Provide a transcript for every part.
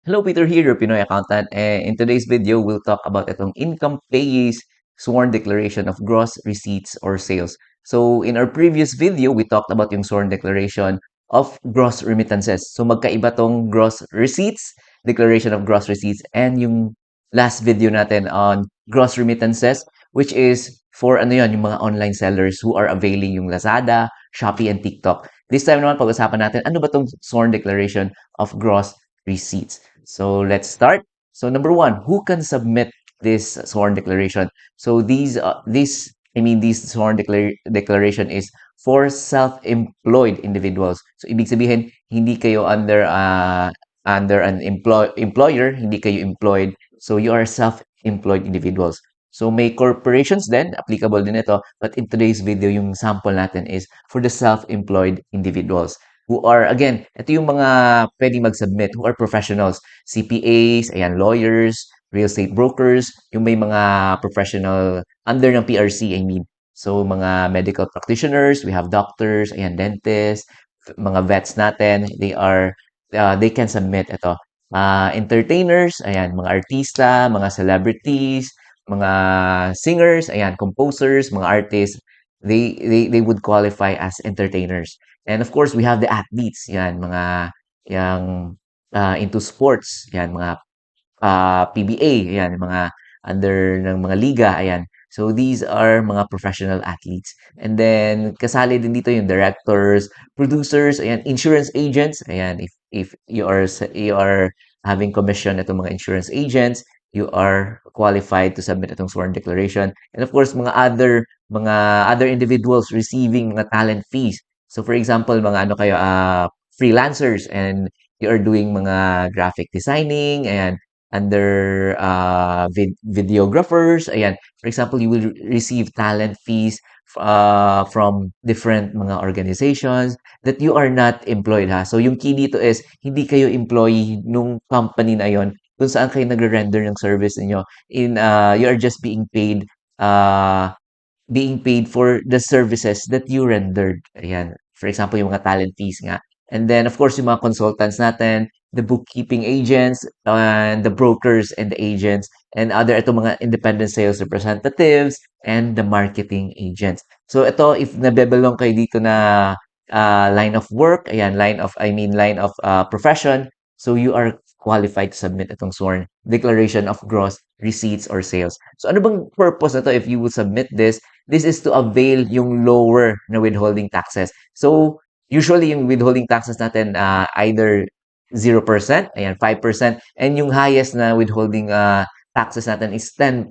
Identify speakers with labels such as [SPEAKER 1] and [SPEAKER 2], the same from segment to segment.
[SPEAKER 1] Hello, Peter here, your Pinoy accountant. And in today's video, we'll talk about itong income payees sworn declaration of gross receipts or sales. So in our previous video, we talked about yung sworn declaration of gross remittances. So magkaiba tong gross receipts, declaration of gross receipts, and yung last video natin on gross remittances, which is for ano yon, yung mga online sellers who are availing yung Lazada, Shopee, and TikTok. This time naman, pag-usapan natin, ano ba tong sworn declaration of gross receipts? So let's start. So number one, who can submit this sworn declaration? So these sworn declaration is for self-employed individuals. So ibig sabihin, hindi kayo under an employer, hindi kayo employed. So you are self-employed individuals. So may corporations din, applicable din ito. But in today's video, yung sample natin is for the self-employed individuals who are, again, ito yung mga pwedeng mag-submit who are professionals, CPAs, ayan, lawyers, real estate brokers, yung may mga professional under ng PRC, I mean. So, mga medical practitioners, we have doctors, ayan, dentists, mga vets natin, they can submit ito. Entertainers, ayan, mga artista, mga celebrities, mga singers, ayan, composers, mga artists, they would qualify as entertainers. And of course, we have the athletes, yan, mga yang into sports, yan, mga PBA, yan, mga under ng mga liga, ayan. So these are mga professional athletes. And then kasali din dito yung directors, producers, ayan, insurance agents, ayan, if you are having commission itong mga insurance agents, you are qualified to submit itong sworn declaration. And of course, mga other individuals receiving mga talent fees. So for example, mga ano kayo, freelancers, and you are doing mga graphic designing, and under videographers, ayan. For example, you will receive talent fees from different mga organizations that you are not employed, ha. So yung key dito is hindi kayo employee nung company na yon kung saan kayo nagre-render ng service niyo. You are just uh, being paid for the services that you rendered. Ayan. For example, yung mga talent fees nga. And then, of course, yung mga consultants natin, the bookkeeping agents, and the brokers and the agents, and other ito mga independent sales representatives, and the marketing agents. So ito, if nabebelong kayo dito na line of work, ayan, line of profession, so you are qualified to submit itong sworn declaration of gross receipts or sales. So ano bang purpose na to if you would submit this? This is to avail yung lower na withholding taxes. So, usually yung withholding taxes natin either 0%, ayan, 5%, and yung highest na withholding taxes natin is 10%.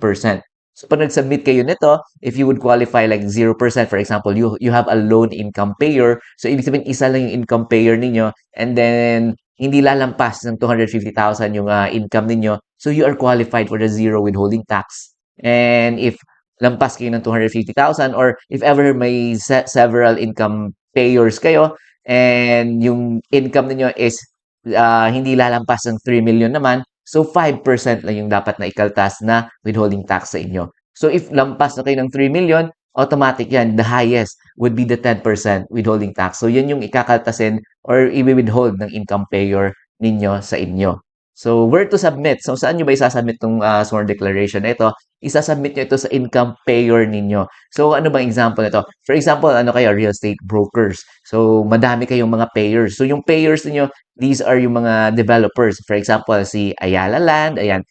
[SPEAKER 1] So, pag nag-submit kayo nito, if you would qualify like 0%, for example, you have a loan income payer, so ibig sabihin isa lang yung income payer ninyo, and then hindi lalampas ng 250,000 yung income ninyo, so you are qualified for the zero withholding tax. And if lampas kayo ng 250,000, or if ever may several income payers kayo and yung income niyo is hindi lalampas ng 3 million naman, so 5% lang yung dapat na ikaltas na withholding tax sa inyo. So if lampas na kayo ng 3 million, automatic yan, the highest would be the 10% withholding tax. So yan yung ikakaltasin or i-withhold ng income payer ninyo sa inyo. So, where to submit? So, saan nyo ba isasubmit itong sworn declaration? Ito, isasubmit nyo ito sa income payer ninyo. So, ano bang example nito? For example, ano kayo? Real estate brokers. So, madami kayong mga payers. So, yung payers niyo, these are yung mga developers. For example, si Ayala Land, ayan,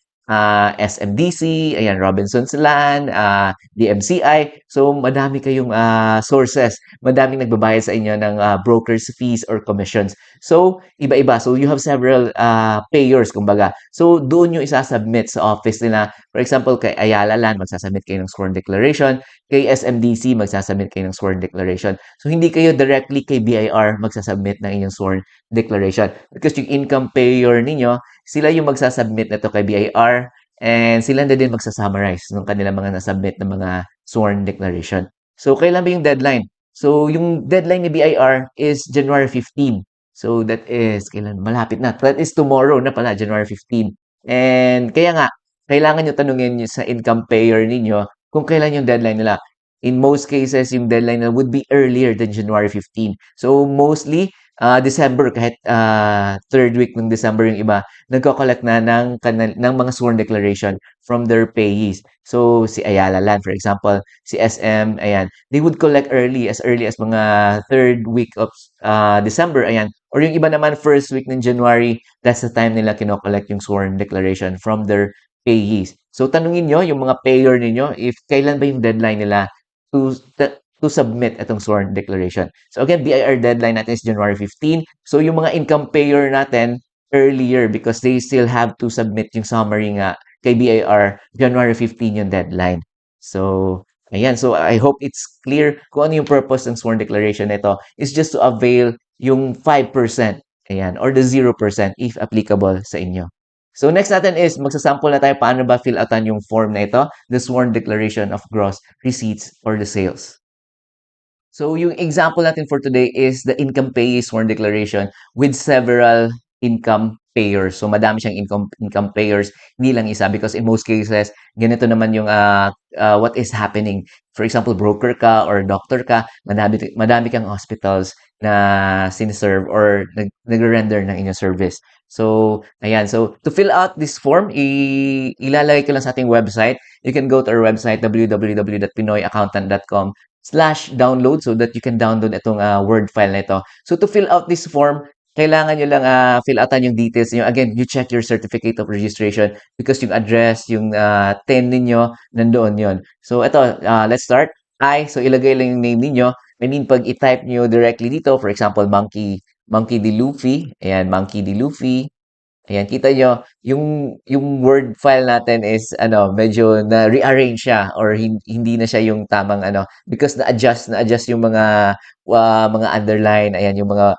[SPEAKER 1] SMDC, ayan, Robinson's Land, DMCI. So, madami kayong sources. Madaming nagbabayad sa inyo ng brokers fees or commissions. So, iba-iba. So, you have several payers, kumbaga. So, doon nyo isasubmit sa office nila. For example, kay Ayala Land, magsasubmit kayo ng sworn declaration. Kay SMDC, magsasubmit kayo ng sworn declaration. So, hindi kayo directly kay BIR magsasubmit ng inyong sworn declaration. Because yung income payer ninyo, sila yung magsasubmit na to kay BIR, and sila na din magsasummarize ng kanilang mga nasubmit na mga sworn declaration. So, kailan ba yung deadline? So, yung deadline ni BIR is January 15. So, that is, kailan? Malapit na. That is tomorrow na pala, January 15. And kaya nga, kailangan nyo tanungin nyo sa income payer ninyo kung kailan yung deadline nila. In most cases, yung deadline nila would be earlier than January 15. So, mostly, December kahit, third week ng December yung iba, nagko-collect na ng mga sworn declaration from their payees. So, si Ayala Land, for example, si SM, ayan, they would collect early as mga third week of December, ayan. Or yung iba naman, first week ng January, that's the time nila kino-collect yung sworn declaration from their payees. So, tanungin nyo yung mga payer ninyo if kailan ba yung deadline nila to to submit itong sworn declaration. So again, BIR deadline natin is January 15. So yung mga income payer natin earlier because they still have to submit yung summary nga kay BIR January 15 yung deadline. So ayan, so I hope it's clear kung ano yung purpose ng sworn declaration nito is just to avail yung 5%, ayan, or the 0% if applicable sa inyo. So next natin is magsasample na tayo paano ba fill outan yung form na ito, the sworn declaration of gross receipts for the sales. So yung example natin for today is the income payee sworn declaration with several income payers. So madami siyang income payers, hindi lang isa because in most cases, ganito naman yung what is happening. For example, broker ka or doctor ka, madami kang hospitals na siniserve or nagre-render ng inyong service. So, ayan. So, to fill out this form, ilalagay ko lang sa ating website. You can go to our website, www.pinoyaccountant.com/download so that you can download itong Word file na ito. So to fill out this form, kailangan nyo lang fill outan yung details nyo. Again, you check your certificate of registration because yung address, yung TIN ninyo, nandoon yon. So ito, let's start. So ilagay lang yung name ninyo. I mean, pag i-type nyo directly dito, for example, Monkey D. Luffy. Ayan, Monkey D. Luffy. Ayan, kita nyo, yung Word file natin is, medyo na-rearrange siya or hindi na siya yung tamang, because na-adjust yung mga underline, ayan, yung mga,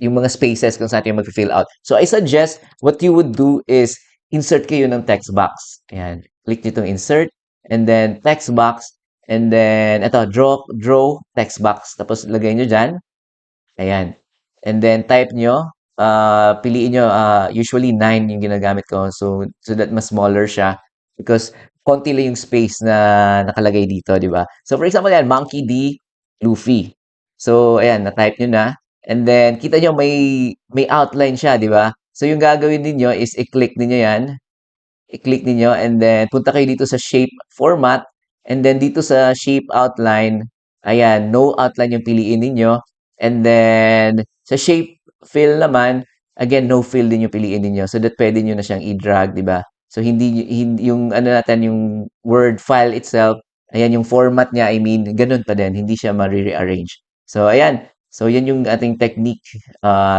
[SPEAKER 1] yung mga spaces kung saan yung mag-fill out. So, I suggest, what you would do is, insert kayo ng text box. Ayan, click nyo itong insert, and then text box, and then, ito, draw text box. Tapos, lagay nyo dyan. Ayan. And then type nyo, piliin nyo, usually 9 yung ginagamit ko. So that mas smaller siya because konti lang yung space na nakalagay dito, di ba? So for example, yan, Monkey D. Luffy. So ayan, na-type nyo na. And then kita nyo may outline siya, di ba? So yung gagawin niyo is i-click niyo yan, i-click niyo and then punta kayo dito sa shape format and then dito sa shape outline, ayan, no outline yung piliin niyo and then sa shape fill naman, again, no fill din yung piliin niyo so that pwede niyo na siyang i-drag, di ba? So hindi yung ano natin yung Word file itself, ayan yung format niya, I mean, ganun pa din, hindi siya ma-rearrange. So ayan, so yan yung ating technique,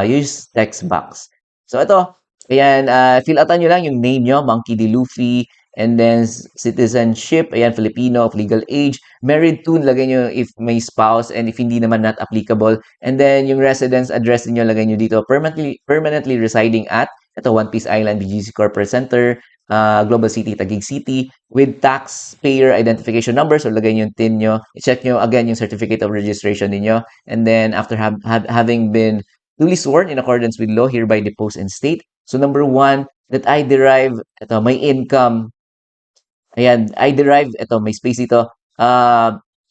[SPEAKER 1] use text box. So ito, ayan, fill outan nyo lang yung name nyo, Monkey D. Luffy, and then citizenship, ayan, Filipino of legal age. Married to, lagay nyo if may spouse, and if hindi naman not applicable. And then yung residence address niyo lagay nyo dito, permanently residing at, ito, One Piece Island, BGC Corporate Center, Global City, Taguig City, with taxpayer identification number. So lagay nyo yung TIN nyo. I-check nyo again yung certificate of registration niyo. And then after having been duly sworn in accordance with law, hereby depose and state. So number one, that I derive, ito, my income. Ayan, I derive, ito, may space dito.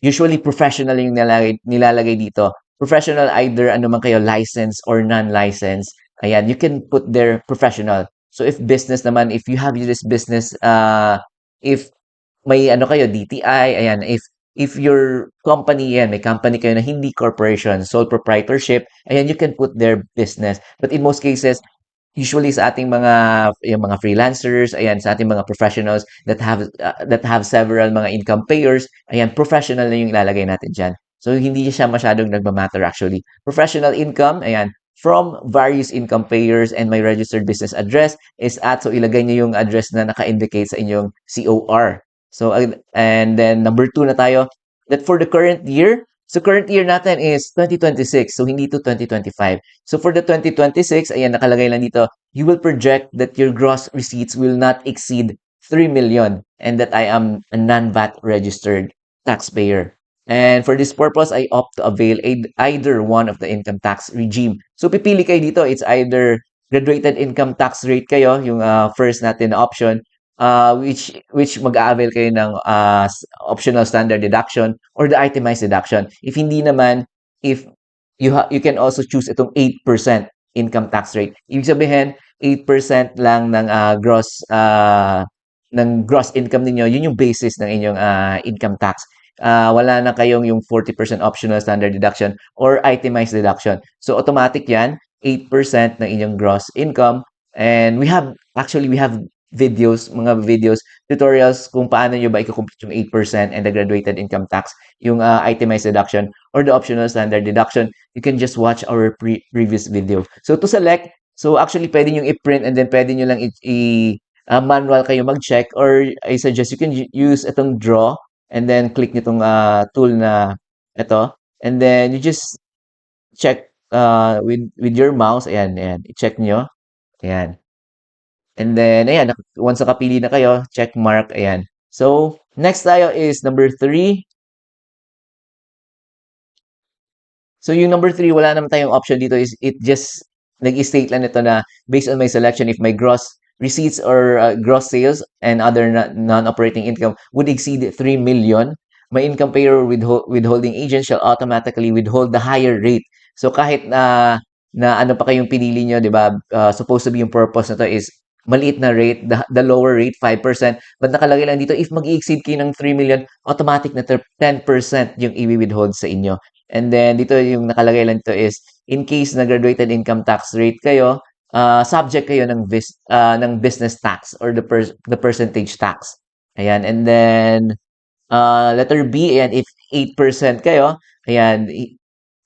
[SPEAKER 1] Usually professional yung nilalagay dito. Professional, either ano man kayo, license or non-license. Ayan, you can put there professional. So if business naman, if you have this business, if may ano kayo, DTI, ayan, if your company, yan, may company kayo na hindi corporation, sole proprietorship, ayan, you can put their business. But in most cases, usually sa ating yung mga freelancers, ayan, sa ating mga professionals that have several mga income payers, ayan, professional na yung ilalagay natin diyan. So hindi siya masyadong nagma-matter actually. Professional income, ayan, from various income payers and my registered business address is at, so ilagay niyo yung address na naka-indicate sa inyong COR. So and then number 2 na tayo, that for the current year, so current year natin is 2026, so hindi to 2025. So for the 2026, ayan, nakalagay lang dito, you will project that your gross receipts will not exceed 3 million and that I am a non-VAT registered taxpayer. And for this purpose, I opt to avail either one of the income tax regime. So pipili kayo dito, it's either graduated income tax rate kayo, yung first natin na option, which mag-a-avail kayo ng optional standard deduction or the itemized deduction. If hindi naman, if you can also choose itong 8% income tax rate. Ibig sabihin, 8% lang ng gross income ninyo, yun yung basis ng inyong income tax. Wala na kayong yung 40% optional standard deduction or itemized deduction. So automatic yan, 8% ng inyong gross income. And we have mga videos, tutorials kung paano nyo ba i-complete yung 8% and the graduated income tax, yung itemized deduction or the optional standard deduction. You can just watch our previous video. So to select, so actually pwede nyo i-print and then pwede nyo lang manual kayo mag-check, or I suggest you can use itong draw and then click nyo itong tool na ito, and then you just check with your mouse. Ayan, ayan, i-check nyo. Ayan. And then, ayan, once nakapili na kayo, check mark, ayan. So, next tayo is number 3. So, yung number 3, wala naman tayong option dito, is it just nag-state lang ito na based on my selection, if my gross receipts or gross sales and other non-operating income would exceed 3 million, my income payer or withholding agent shall automatically withhold the higher rate. So, kahit na ano pa kayong pinili nyo, di ba? Supposed to be yung purpose na to is maliit na rate, the lower rate, 5%. But nakalagay lang dito, if mag-exceed kayo ng 3 million, automatic na 10% yung i-withhold sa inyo. And then, dito yung nakalagay lang dito is, in case na graduated income tax rate kayo, subject kayo ng business tax or the percentage tax. Ayan. And then, letter B, ayan, if 8% kayo, ayan,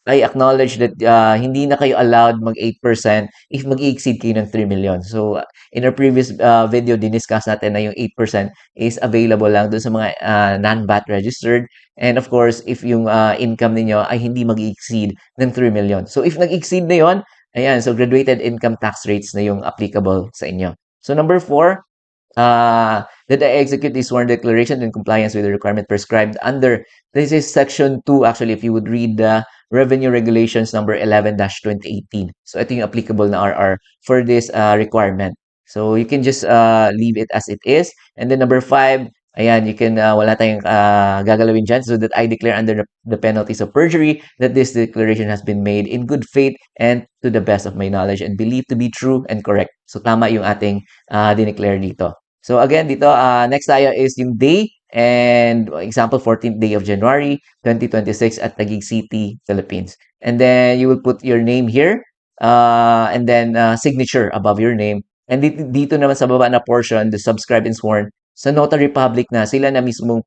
[SPEAKER 1] I acknowledge that hindi na kayo allowed mag 8% if mag-exceed kayo ng 3 million. So, in our previous video, diniscuss natin na yung 8% is available lang dun sa mga non-VAT registered. And of course, if yung income ninyo ay hindi mag-exceed ng 3 million. So, if nag-exceed na yon, ayan, so graduated income tax rates na yung applicable sa inyo. So, number 4, that I execute this sworn declaration in compliance with the requirement prescribed under, this is section 2, actually, if you would read the Revenue Regulations number 11-2018. So, ito yung applicable na RR for this requirement. So, you can just leave it as it is. And then number 5, ayan, you can, wala tayong gagalawin dyan, so that I declare under the penalties of perjury that this declaration has been made in good faith and to the best of my knowledge and believed to be true and correct. So, tama yung ating dineclare dito. So, again, dito, next tayo is yung day. And example, 14th day of January 2026 at Taguig City, Philippines. And then you will put your name here, and then signature above your name. And dito naman sa baba na portion, the subscribed and sworn, sa notary public na sila na mismo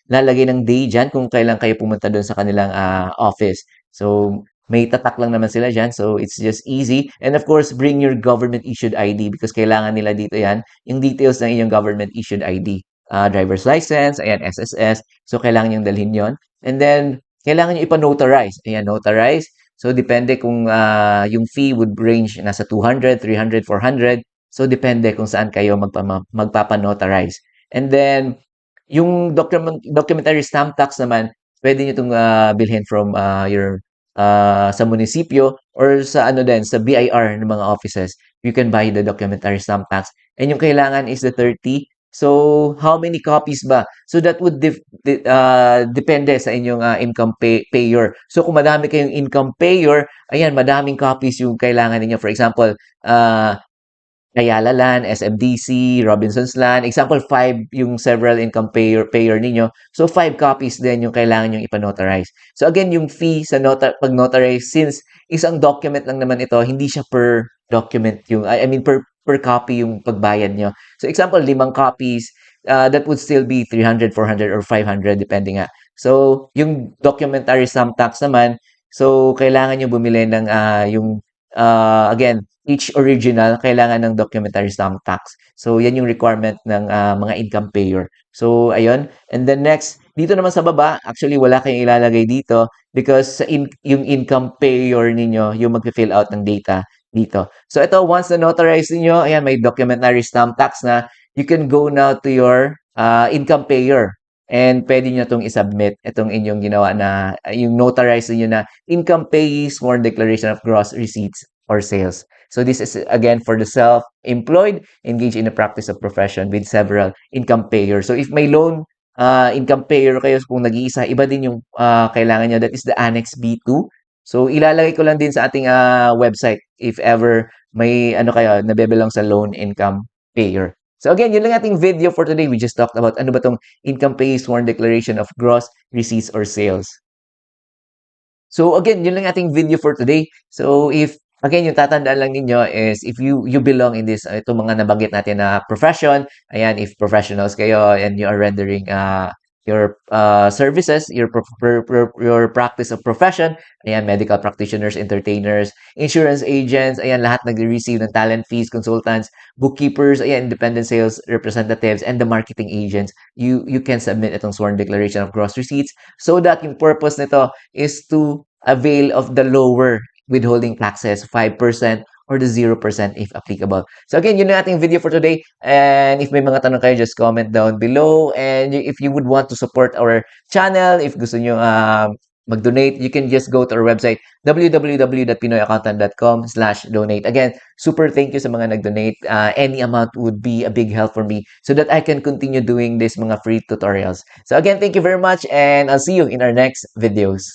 [SPEAKER 1] lalagay ng day dyan kung kailan kayo pumunta doon sa kanilang office. So, may tatak lang naman sila dyan. So, it's just easy. And of course, bring your government-issued ID because kailangan nila dito yan, yung details ng inyong government-issued ID. Driver's license, ayan, SSS. So, kailangan yung dalhin yon. And then, kailangan nyo ipa-notarize. Ayan, notarize. So, depende kung yung fee would range nasa 200, 300, 400. So, depende kung saan kayo magpapa-notarize. And then, yung documentary stamp tax naman, pwede nyo itong bilhin from your sa munisipyo or sa ano din, sa BIR ng mga offices. You can buy the documentary stamp tax. And yung kailangan is the 30. So, how many copies ba? So, that would depende sa inyong income payer. So, kung madami kayong income payer, ayan, madaming copies yung kailangan ninyo. For example, Ayala Land, SMDC, Robinsons Land. Example, 5 yung several income payer ninyo. So, 5 copies din yung kailangan yung ipanotarize. So, again, yung fee sa pag-notarize, since isang document lang naman ito, hindi siya per document yung, I mean, per copy yung pagbayad nyo. So, example, 5 copies, that would still be 300, 400, or 500, depende nga. So, yung documentary stamp tax naman, so, kailangan nyo bumili ng again, each original, kailangan ng documentary stamp tax. So, yan yung requirement ng mga income payer. So, ayun. And then next, dito naman sa baba, actually, wala kayong ilalagay dito because yung income payer ninyo, yung mag-fill out ng data dito. So, ito, once na notarize ninyo, ayan, may documentary stamp tax na, you can go now to your income payer. And pwede nyo itong isubmit, itong inyong ginawa na, yung notarize niyo na income payee sworn declaration of gross receipts or sales. So this is again for the self-employed engaged in the practice of profession with several income payers. So if may loan income payer kayo kung nag-iisa, iba din yung kailangan nyo. That is the Annex B2. So, ilalagay ko lang din sa ating website if ever may ano kayo, nabebelang sa loan income payer. So again, yun lang ating video for today. We just talked about ano ba tong income pay sworn declaration of gross receipts or sales. So again, yun lang ating video for today. So if again, yung tatandaan lang ninyo is if you belong in this itong mga nabanggit natin na profession, ayan, if professionals kayo and you are rendering your services, your practice of profession, ayan, medical practitioners, entertainers, insurance agents, ayan, lahat nagre-receive ng talent fees, consultants, bookkeepers, ayan, independent sales representatives, and the marketing agents, you can submit itong sworn declaration of gross receipts so that yung purpose nito is to avail of the lower withholding taxes, 5% or the 0% if applicable. So again, yun ang ating video for today. And if may mga tanong kayo, just comment down below. And if you would want to support our channel, if gusto nyo mag-donate, you can just go to our website, www.pinoyaccountant.com/donate. Again, super thank you sa mga nag-donate. Any amount would be a big help for me so that I can continue doing this mga free tutorials. So again, thank you very much and I'll see you in our next videos.